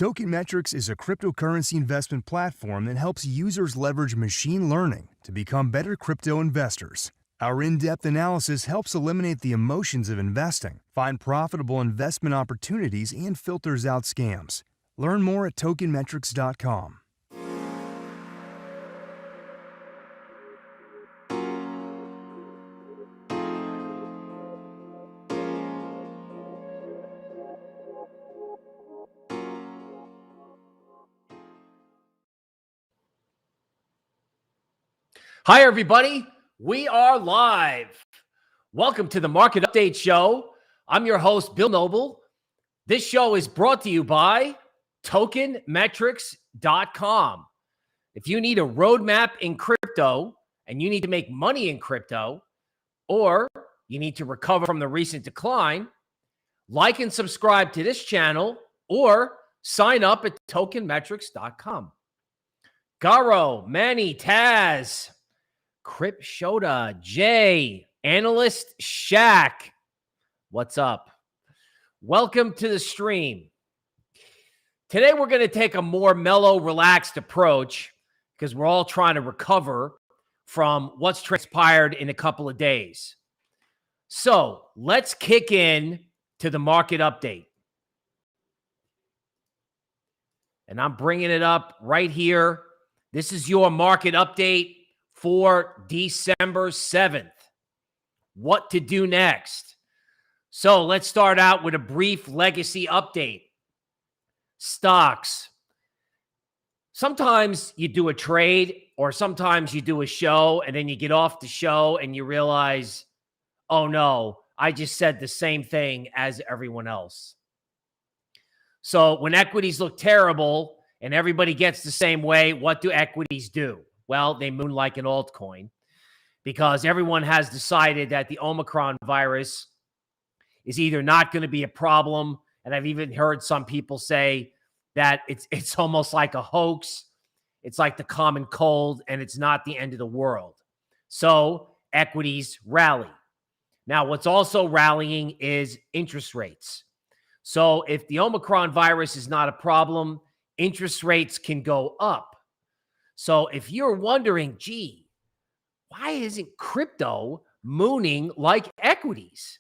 Tokenmetrics is a cryptocurrency investment platform that helps users leverage machine learning to become better crypto investors. Our in-depth analysis helps eliminate the emotions of investing, find profitable investment opportunities, and filters out scams. Learn more at tokenmetrics.com. Hi, everybody. We are live. Welcome to the Market Update Show. I'm your host, Bill Noble. This show is brought to you by tokenmetrics.com. If you need a roadmap in crypto and you need to make money in crypto, or you need to recover from the recent decline, like and subscribe to this channel or sign up at tokenmetrics.com. Garo, Manny, Taz, Crip Shoda, Jay, Analyst Shaq. What's up? Welcome to the stream. Today we're going to take a more mellow, relaxed approach because we're all trying to recover from what's transpired in a couple of days. So let's kick in to the market update. And I'm bringing it up right here. This is your market update for December 7th. What to do next? So let's start out with a brief legacy update. Stocks. Sometimes you do a trade or sometimes you do a show and then you get off the show and you realize, oh no, I just said the same thing as everyone else. So when equities look terrible and everybody gets the same way, what do equities do? Well, they moon like an altcoin because everyone has decided that the Omicron virus is either not going to be a problem, and I've even heard some people say that it's almost like a hoax. It's like the common cold, and it's not the end of the world. So equities rally. Now, what's also rallying is interest rates. So if the Omicron virus is not a problem, interest rates can go up. So if you're wondering, gee, why isn't crypto mooning like equities?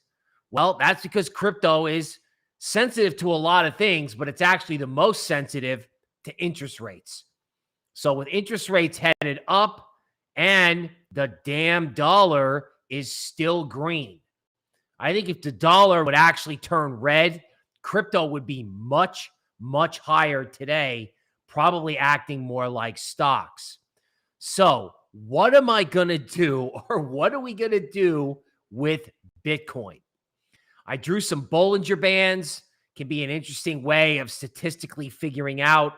Well, that's because crypto is sensitive to a lot of things, but it's actually the most sensitive to interest rates. So with interest rates headed up and the damn dollar is still green, I think if the dollar would actually turn red, crypto would be much, much higher today, probably acting more like stocks. So what am I going to do, or what are we going to do with Bitcoin? I drew some Bollinger Bands. Can be an interesting way of statistically figuring out,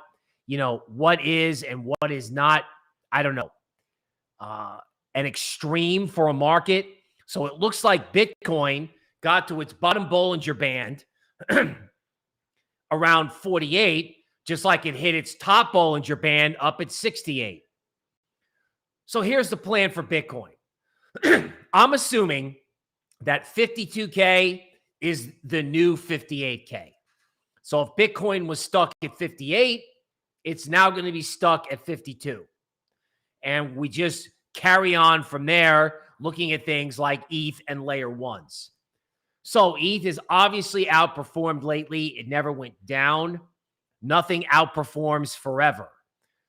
what is and what is not, I don't know, an extreme for a market. So it looks like Bitcoin got to its bottom Bollinger Band around 48, just like it hit its top Bollinger Band up at 68. So here's the plan for Bitcoin. I'm assuming that 52K is the new 58K. So if Bitcoin was stuck at 58, it's now going to be stuck at 52. And we just carry on from there, looking at things like ETH and layer ones. So ETH has obviously outperformed lately. It never went down. Nothing outperforms forever.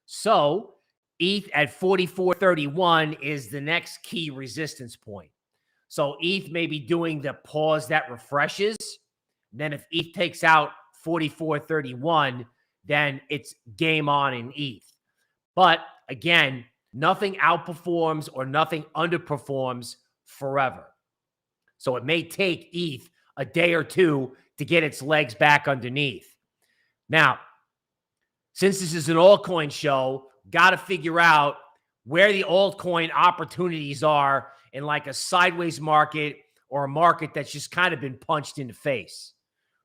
So ETH at 44.31 is the next key resistance point. So ETH may be doing the pause that refreshes. Then if ETH takes out 44.31, then it's game on in ETH. But again, nothing outperforms or nothing underperforms forever. So it may take ETH a day or two to get its legs back underneath. Now, since this is an altcoin show, got to figure out where the altcoin opportunities are in like a sideways market or a market that's just kind of been punched in the face,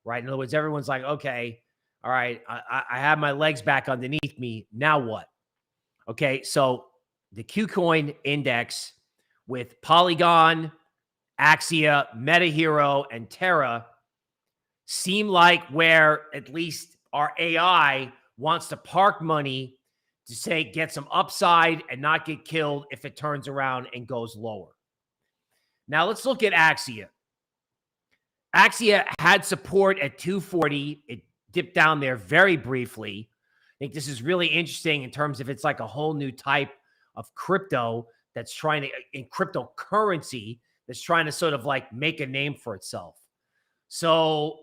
right? In other words, everyone's like, okay, all right, I have my legs back underneath me. Now what? Okay, so the KuCoin index with Polygon, Axia, MetaHero, and Terra seem like where at least our AI wants to park money to say get some upside and not get killed if it turns around and goes lower. Now let's look at Axia. Axia had support at 240. It dipped down there very briefly. I think this is really interesting in terms of it's like a whole new type of crypto that's trying to, in cryptocurrency, that's trying to sort of like make a name for itself. So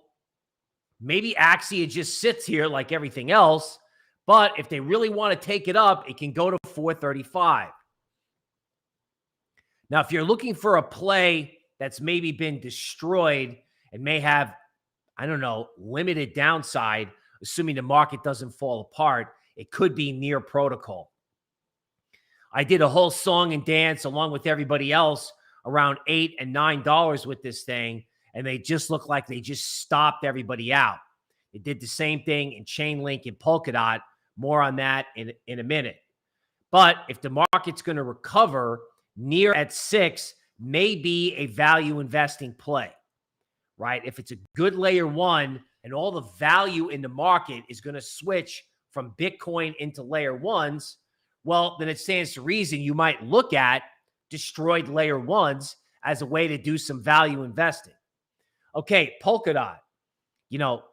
maybe Axia just sits here like everything else, but if they really want to take it up, it can go to 435. Now, if you're looking for a play that's maybe been destroyed and may have, I don't know, limited downside, assuming the market doesn't fall apart, it could be Near Protocol. I did a whole song and dance along with everybody else around $8 and $9 with this thing, and they just look like they just stopped everybody out. It did the same thing in Chainlink and Polkadot. More on that in a minute. But if the market's going to recover, Near at 6 may be a value investing play, right? If it's a good layer 1 and all the value in the market is going to switch from Bitcoin into layer 1s, well, then it stands to reason you might look at destroyed layer 1s as a way to do some value investing. Okay, Polkadot, you know,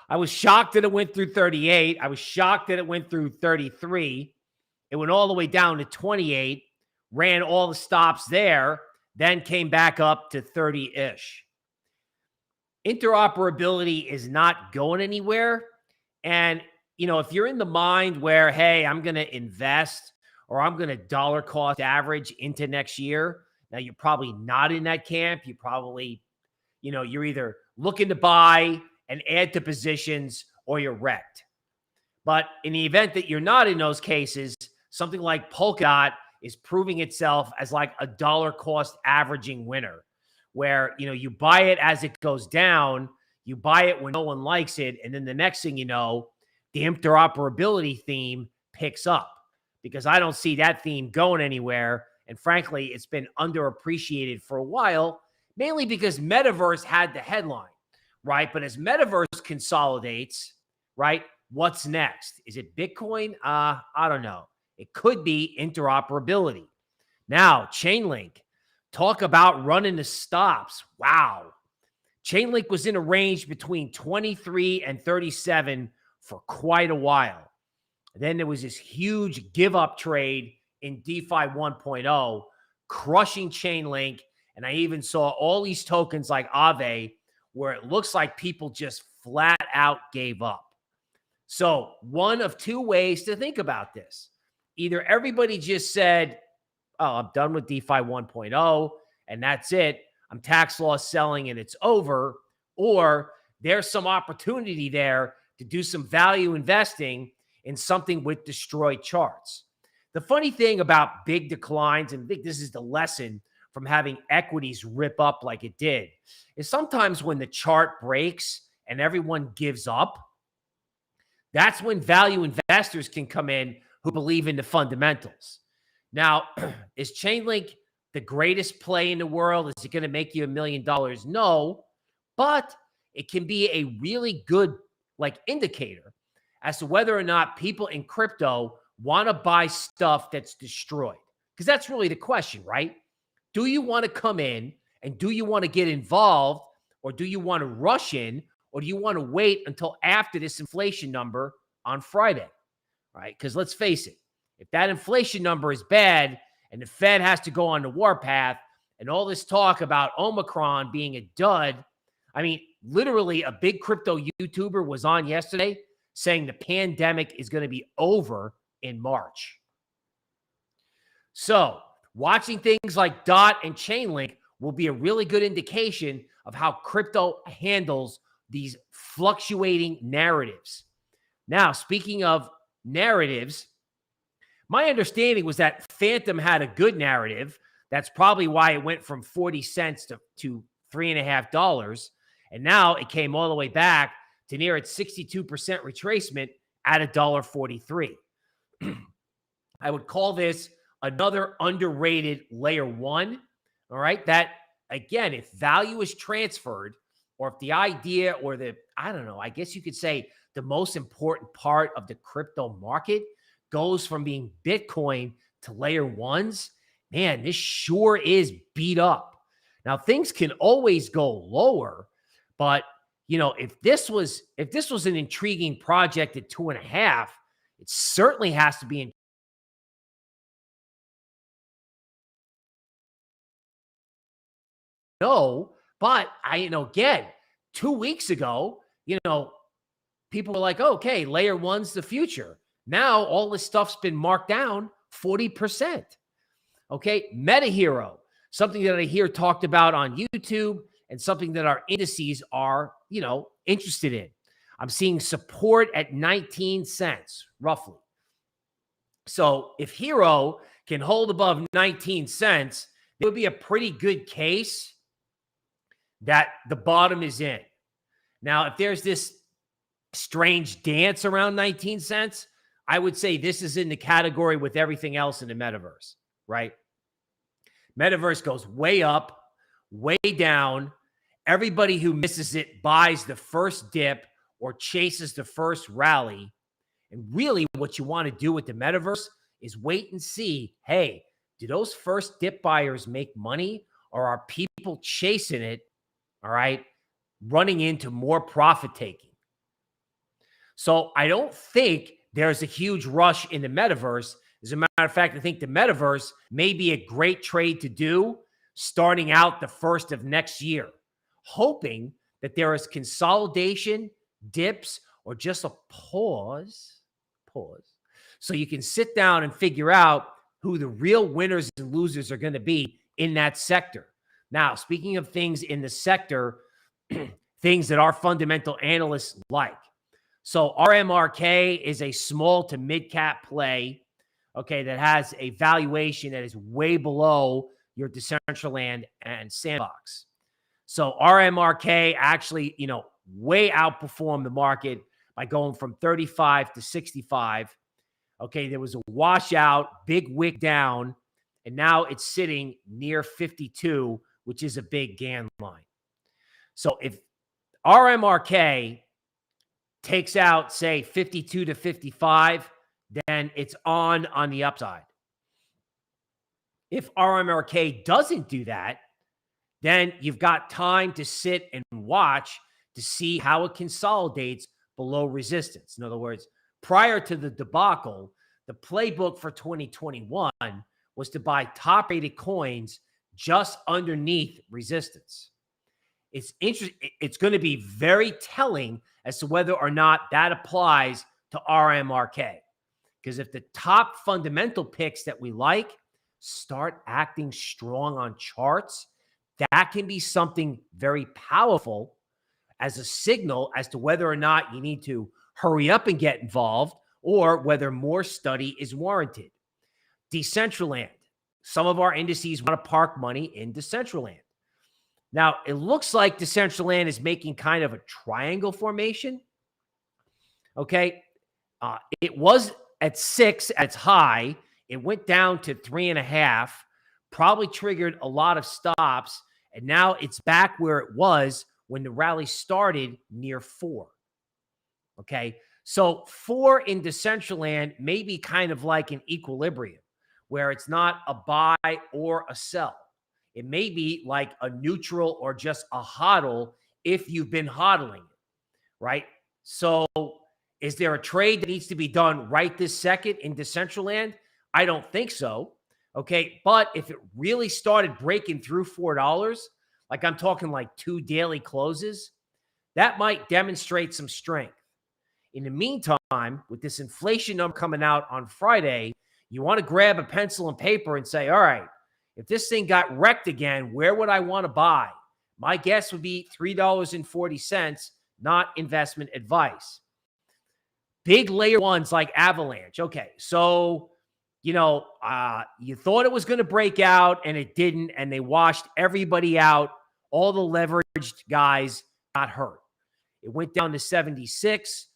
I was shocked that it went through 38. I was shocked that it went through 33. It went all the way down to 28, ran all the stops there, then came back up to 30-ish. Interoperability is not going anywhere. And, you know, if you're in the mind where, hey, I'm going to invest or I'm going to dollar cost average into next year, now you're probably not in that camp. You probably, you know, you're either looking to buy and add to positions or you're wrecked. But in the event that you're not in those cases, something like Polkadot is proving itself as like a dollar cost averaging winner, where, you know, you buy it as it goes down, you buy it when no one likes it, and then the next thing you know, the interoperability theme picks up, because I don't see that theme going anywhere. And frankly, it's been underappreciated for a while, mainly because Metaverse had the headline, right? But as Metaverse consolidates, right, what's next? Is it Bitcoin? I don't know. It could be interoperability. Now, Chainlink, talk about running the stops. Wow. Chainlink was in a range between 23 and 37 for quite a while. Then there was this huge give up trade in DeFi 1.0, crushing Chainlink. And I even saw all these tokens like Aave, where it looks like people just flat out gave up. So one of two ways to think about this. Either everybody just said, oh, I'm done with DeFi 1.0 and that's it. I'm tax loss selling and it's over. Or there's some opportunity there to do some value investing in something with destroyed charts. The funny thing about big declines, and I think this is the lesson from having equities rip up like it did, is sometimes when the chart breaks and everyone gives up, that's when value investors can come in who believe in the fundamentals. Now, is Chainlink the greatest play in the world? Is it going to make you $1 million? No, but it can be a really good like indicator as to whether or not people in crypto want to buy stuff that's destroyed. Because that's really the question, right? Do you want to come in and do you want to get involved, or do you want to rush in, or do you want to wait until after this inflation number on Friday? Right? Because let's face it, if that inflation number is bad and the Fed has to go on the warpath and all this talk about Omicron being a dud, I mean, literally a big crypto YouTuber was on yesterday saying the pandemic is going to be over in March. So watching things like DOT and Chainlink will be a really good indication of how crypto handles these fluctuating narratives. Now, speaking of narratives, my understanding was that Fantom had a good narrative. That's probably why it went from 40 cents to $3.50. And now it came all the way back to near its 62% retracement at $1.43. I would call this another underrated layer 1. All right. That, again, if value is transferred, or if the idea or I don't know, I guess you could say the most important part of the crypto market goes from being Bitcoin to layer ones, man, this sure is beat up. Now, things can always go lower, but if this was an intriguing project at 2.5, it certainly has to be in. No, but again, 2 weeks ago, people were like, okay, layer one's the future. Now all this stuff's been marked down 40%. Okay, MetaHero, something that I hear talked about on YouTube and something that our indices are, interested in. I'm seeing support at 19 cents, roughly. So if Hero can hold above 19 cents, it would be a pretty good case that the bottom is in. Now, if there's this strange dance around 19 cents, I would say this is in the category with everything else in the metaverse, right? Metaverse goes way up, way down. Everybody who misses it buys the first dip or chases the first rally. And really what you want to do with the metaverse is wait and see, hey, do those first dip buyers make money, or are people chasing it, all right, running into more profit taking? So I don't think there's a huge rush in the metaverse. As a matter of fact, I think the metaverse may be a great trade to do starting out the first of next year, hoping that there is consolidation, dips, or just a pause, so you can sit down and figure out who the real winners and losers are going to be in that sector. Now, speaking of things in the sector, things that our fundamental analysts like. So RMRK is a small to mid-cap play, okay, that has a valuation that is way below your Decentraland and Sandbox. So RMRK actually, way outperformed the market by going from 35 to 65. Okay, there was a washout, big wick down, and now it's sitting near 52, which is a big Gann line. So if RMRK takes out, say, 52 to 55, then it's on the upside. If RMRK doesn't do that, then you've got time to sit and watch to see how it consolidates below resistance. In other words, prior to the debacle, the playbook for 2021 was to buy top-rated coins just underneath resistance. It's interesting. It's going to be very telling as to whether or not that applies to RMRK. Because if the top fundamental picks that we like start acting strong on charts, that can be something very powerful as a signal as to whether or not you need to hurry up and get involved or whether more study is warranted. Decentraland. Some of our indices want to park money in Decentraland. Now, it looks like Decentraland is making kind of a triangle formation. Okay. It was at 6 at its high. It went down to 3.5, probably triggered a lot of stops. And now it's back where it was when the rally started near 4. Okay. So 4 in Decentraland may be kind of like an equilibrium where it's not a buy or a sell. It may be like a neutral or just a hodl if you've been hodling it, right? So is there a trade that needs to be done right this second in Decentraland? I don't think so. Okay. But if it really started breaking through $4, like I'm talking like 2 daily closes, that might demonstrate some strength. In the meantime, with this inflation number coming out on Friday, you want to grab a pencil and paper and say, all right, if this thing got wrecked again, where would I want to buy? My guess would be $3.40, not investment advice. Big layer ones like Avalanche. Okay, so, you thought it was going to break out and it didn't, and they washed everybody out. All the leveraged guys got hurt. It went down to 76.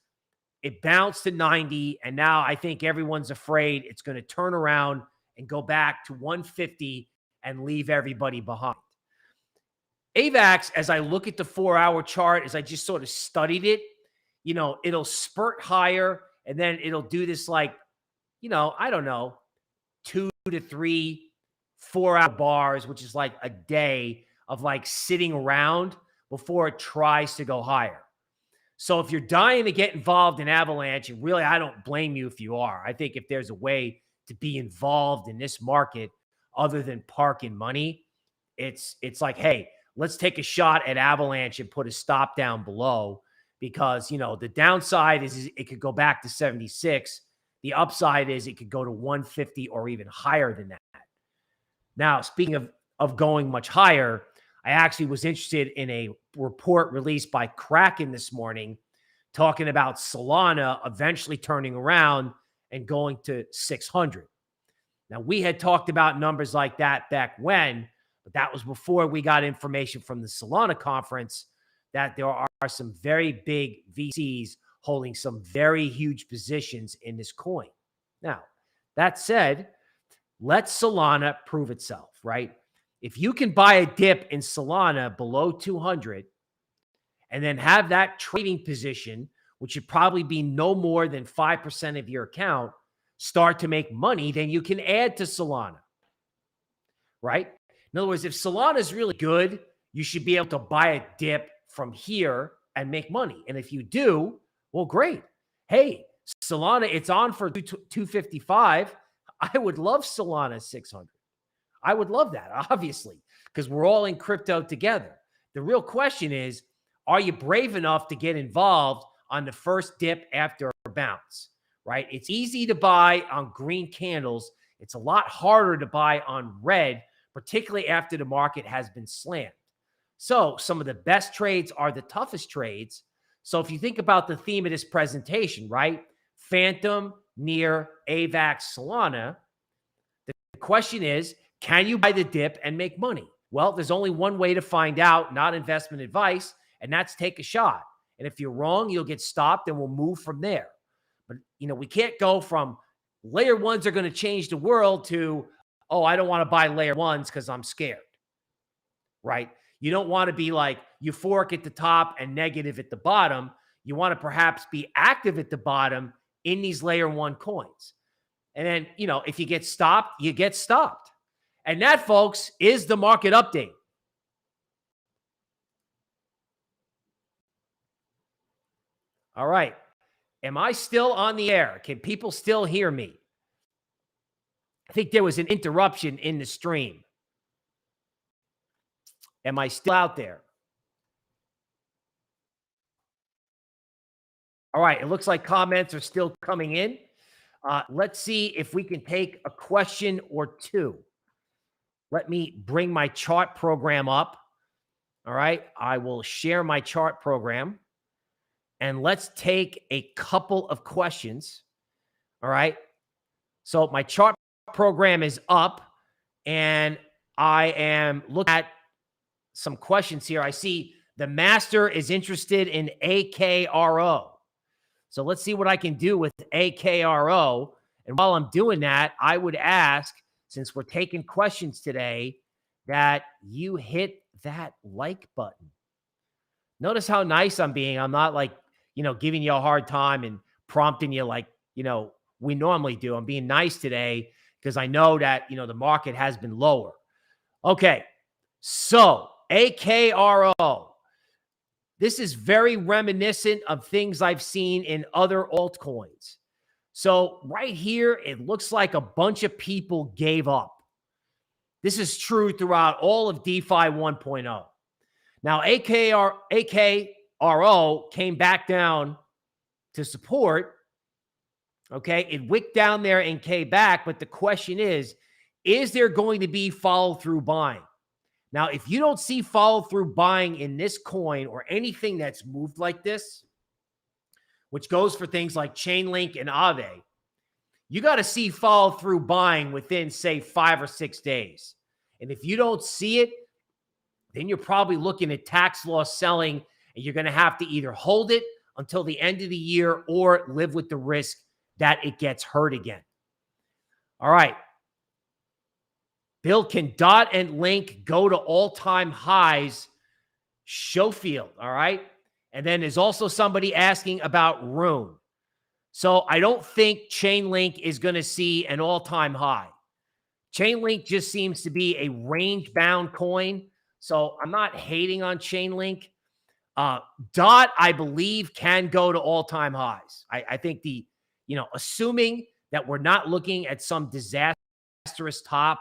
It bounced to 90, and now I think everyone's afraid it's going to turn around and go back to 150 and leave everybody behind. AVAX, as I look at the 4-hour chart, as I just sort of studied it, it'll spurt higher and then it'll do this like, I don't know, 2 to 3 4-hour bars, which is like a day of like sitting around before it tries to go higher. So if you're dying to get involved in Avalanche, and really, I don't blame you if you are. I think if there's a way to be involved in this market other than parking money, it's like, hey, let's take a shot at Avalanche and put a stop down below, because, the downside is it could go back to 76. The upside is it could go to 150 or even higher than that. Now, speaking of going much higher, I actually was interested in a report released by Kraken this morning talking about Solana eventually turning around and going to 600. Now, we had talked about numbers like that back when, but that was before we got information from the Solana conference that there are some very big VCs holding some very huge positions in this coin. Now, that said, let Solana prove itself, right? If you can buy a dip in Solana below 200 and then have that trading position, which should probably be no more than 5% of your account, start to make money, then you can add to Solana, right? In other words, if Solana is really good, you should be able to buy a dip from here and make money. And if you do, well, great. Hey, Solana, it's on for 255. I would love Solana 600. I would love that, obviously, because we're all in crypto together. The real question is, are you brave enough to get involved on the first dip after a bounce, right? It's easy to buy on green candles. It's a lot harder to buy on red, particularly after the market has been slammed. So some of the best trades are the toughest trades. So if you think about the theme of this presentation, right? Fantom, near, AVAX, Solana. The question is, can you buy the dip and make money? Well, there's only one way to find out, not investment advice, and that's take a shot. And if you're wrong, you'll get stopped and we'll move from there. But, we can't go from layer ones are going to change the world to, oh, I don't want to buy layer ones because I'm scared, right? You don't want to be like euphoric at the top and negative at the bottom. You want to perhaps be active at the bottom in these layer one coins. And then, if you get stopped, you get stopped. And that, folks, is the market update. All right. Am I still on the air? Can people still hear me? I think there was an interruption in the stream. Am I still out there? All right. It looks like comments are still coming in. Let's see if we can take a question or two. Let me bring my chart program up. All right. I will share my chart program. And let's take a couple of questions. All right. So my chart program is up, and I am looking at some questions here. I see the master is interested in AKRO. So let's see what I can do with AKRO. And while I'm doing that, I would ask, since we're taking questions today, that you hit that like button. Notice how nice I'm being. I'm not like, giving you a hard time and prompting you like, we normally do. I'm being nice today because I know that, the market has been lower. Okay. So AKRO. This is very reminiscent of things I've seen in other altcoins. So right here, it looks like a bunch of people gave up. This is true throughout all of DeFi 1.0. Now, AKRO came back down to support. Okay, it wicked down there and came back. But the question is there going to be follow-through buying? Now, if you don't see follow-through buying in this coin or anything that's moved like this, which goes for things like Chainlink and Aave, you got to see follow-through buying within, say, 5 or 6 days. And if you don't see it, then you're probably looking at tax loss selling, and you're going to have to either hold it until the end of the year or live with the risk that it gets hurt again. All right. Bill, can DOT and Link go to all-time highs Schofield, all right? And then there's also somebody asking about Rune. So I don't think Chainlink is going to see an all-time high. Chainlink just seems to be a range-bound coin. So I'm not hating on Chainlink. DOT, I believe, can go to all-time highs. I think assuming that we're not looking at some disastrous top,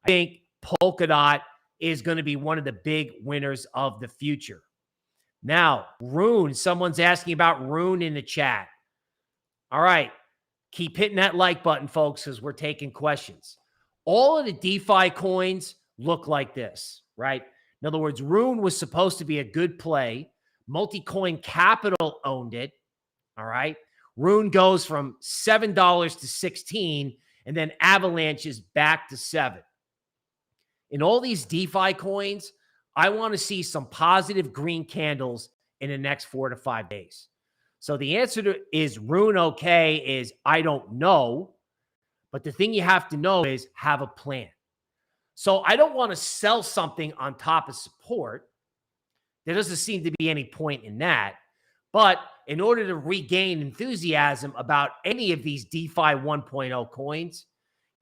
I think Polkadot is going to be one of the big winners of the future. Now, Rune, someone's asking about Rune in the chat. All right, keep hitting that like button, folks, because we're taking questions. All of the DeFi coins look like this, right? In other words, Rune was supposed to be a good play. Multicoin Capital owned it, all right? Rune goes from $7 to $16, and then Avalanche is back to $7. In all these DeFi coins, I want to see some positive green candles in the next 4 to 5 days. So the answer to is Rune okay is I don't know. But the thing you have to know is have a plan. So I don't want to sell something on top of support. There doesn't seem to be any point in that. But in order to regain enthusiasm about any of these DeFi 1.0 coins,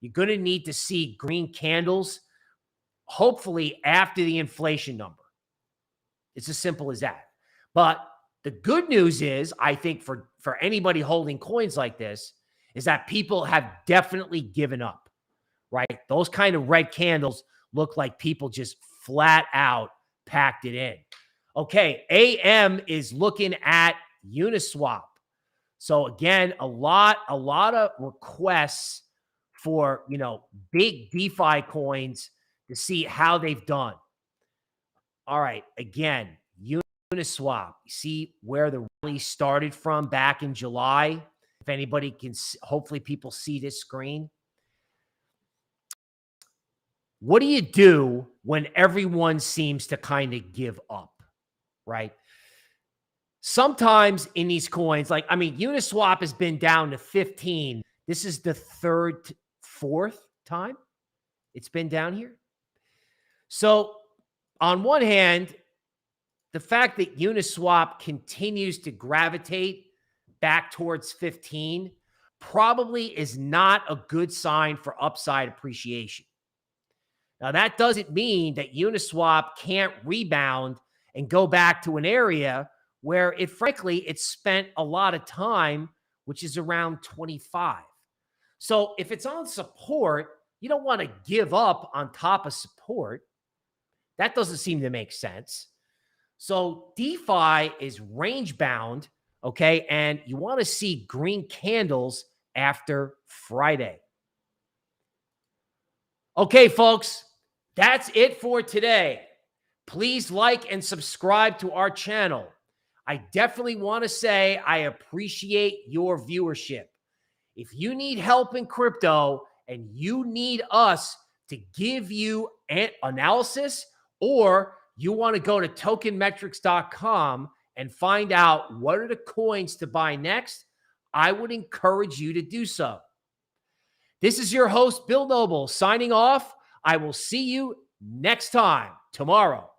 you're going to need to see green candles, hopefully after the inflation number. It's as simple as that. But the good news is, I think for anybody holding coins like this, is that people have definitely given up, right? Those kind of red candles look like people just flat out packed it in. Okay, AM is looking at Uniswap. So again, a lot of requests for, big DeFi coins to see how they've done. All right, again, Uniswap. You see where the rally started from back in July? If anybody can, hopefully people see this screen. What do you do when everyone seems to kind of give up, right? Sometimes in these coins, Uniswap has been down to 15. This is the fourth time it's been down here. So on one hand, the fact that Uniswap continues to gravitate back towards 15 probably is not a good sign for upside appreciation. Now, that doesn't mean that Uniswap can't rebound and go back to an area where it spent a lot of time, which is around 25. So if it's on support, you don't want to give up on top of support. That doesn't seem to make sense. So DeFi is range bound. Okay, and you want to see green candles after Friday. Okay, folks, that's it for today. Please like and subscribe to our channel. I definitely want to say I appreciate your viewership. If you need help in crypto and you need us to give you an analysis, or you want to go to tokenmetrics.com and find out what are the coins to buy next, I would encourage you to do so. This is your host, Bill Noble, signing off. I will see you next time, tomorrow.